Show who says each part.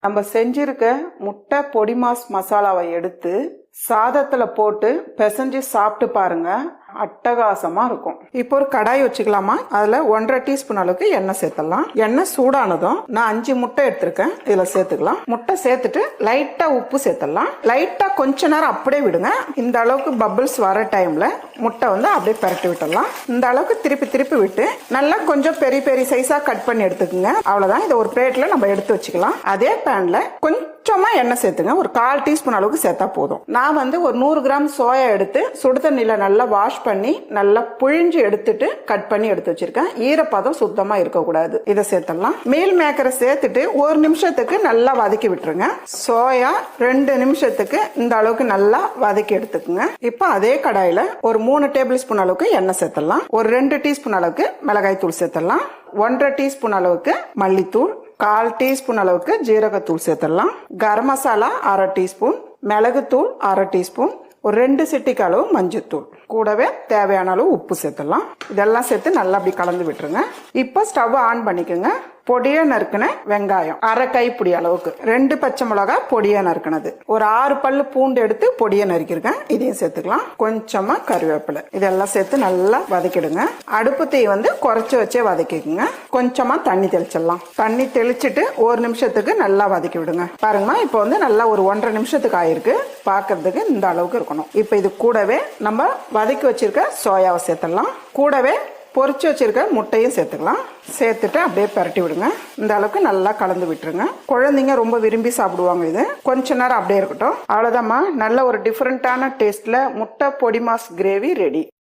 Speaker 1: நம்ம செஞ்சிருக்க முட்டை பொடி மாஸ் மசாலாவை எடுத்து சாதத்துல போட்டு பிசைஞ்சு சாப்பிட்டு பாருங்க, அட்டகாசமா இருக்கும். இப்போ ஒரு கடாய் வச்சுக்கலாமா? அதுல 1.5 டீஸ்பூன் அளவுக்கு எண்ணெய் சேர்த்துடலாம். எண்ணெய் சூடானதும் நான் 5 முட்டை எடுத்திருக்கேன், இதுல சேர்த்துக்கலாம். முட்டை சேர்த்துட்டு லைட்டா உப்பு சேர்த்துடலாம். லைட்டா கொஞ்ச நேரம் அப்படியே விடுங்க. இந்த அளவுக்கு பபிள்ஸ் வர டைம்ல முட்டை அப்படியே பரட்டி விட்டுடலாம். இந்த அளவுக்கு திருப்பி திருப்பி விட்டு நல்லா கொஞ்சம் பெரிய பெரிய சைஸா கட் பண்ணி எடுத்துக்கோங்க. அவ்வளவுதான். இதை ஒரு பிளேட்ல நம்ம எடுத்து வச்சுக்கலாம். அதே பேன்ல கொஞ்சமா எண்ணெய் சேர்த்துங்க. ஒரு 1/4 டீஸ்பூன் அளவுக்கு சேர்த்தா போதும். நான் ஒரு 100 கிராம் சோயா எடுத்து சுடு தண்ணியில நல்லா வாஷ் பண்ணி நல்லா புழிஞ்சு எடுத்துட்டு கட் பண்ணி எடுத்து வச்சிருக்கேன். ஈரப்பதம் சுத்தமா இருக்கக்கூடாது. இதை சேர்த்துடலாம். மீல் மேக்கரை சேர்த்துட்டு 1 நிமிஷத்துக்கு நல்லா வதக்கி விட்டுருங்க. சோயா 2 நிமிஷத்துக்கு இந்த அளவுக்கு நல்லா வதக்கி எடுத்துக்குங்க. இப்ப அதே கடாயில ஒரு 3 டேபிள் ஸ்பூன் அளவுக்கு எண்ணெய் சேர்த்துடலாம். ஒரு 2 டீஸ்பூன் அளவுக்கு மிளகாய் தூள் சேர்த்துடலாம். 1.5 டீஸ்பூன் அளவுக்கு மல்லித்தூள், 1/4 டீஸ்பூன் அளவுக்கு ஜீரகத்தூள் சேர்த்துடலாம். கரம் மசாலா 1/2 டீஸ்பூன், மிளகுத்தூள் 1/2 டீஸ்பூன், ஒரு 2 சிட்டிக்கு அளவு மஞ்சத்தூள், கூடவே தேவையான அளவு உப்பு சேர்த்துடலாம். இதெல்லாம் சேர்த்து நல்லா அப்படி கலந்து விட்டுருங்க. இப்போ ஸ்டவ் ஆன் பண்ணிக்கோங்க. பொடியா நறுக்கின வெங்காயம் 1/2 கைப்பிடி அளவுக்கு, 2 பச்சை மிளகாய் பொடியா நறுக்கினது, ஒரு 6 பல்லு பூண்டு எடுத்து பொடியா நறுக்கிருக்கேன், இதையும் சேர்த்துக்கலாம். கொஞ்சமா கருவேப்பிலை, இதெல்லாம் சேர்த்து நல்லா வதக்கிடுங்க. அடுப்பு தீ குறைச்சு வச்சே வதக்கிக்குங்க. கொஞ்சமா தண்ணி தெளிச்சிடலாம். தண்ணி தெளிச்சுட்டு 1 நிமிஷத்துக்கு நல்லா வதக்கி விடுங்க. பாருங்கம்மா, இப்போ நல்லா ஒரு 1.5 நிமிஷத்துக்கு ஆயிருக்கு. பாக்குறதுக்கு இந்த அளவுக்கு இருக்கணும். இப்போ இது கூடவே நம்ம வதக்கி வச்சிருக்க சோயாவை சேர்த்துடலாம். கூடவே பொரிச்சு வச்சிருக்க முட்டையும் சேர்த்துக்கலாம். சேர்த்துட்டு அப்படியே பரட்டி விடுங்க. இந்த அளவுக்கு நல்லா கலந்து விட்டுருங்க. குழந்தைங்க ரொம்ப விரும்பி சாப்பிடுவாங்க. இது கொஞ்ச நேரம் அப்படியே இருக்கட்டும். அவ்வளவுதாம்மா, நல்ல ஒரு டிஃபரெண்டான டேஸ்ட்ல முட்டை பொடி மாஸ் கிரேவி ரெடி.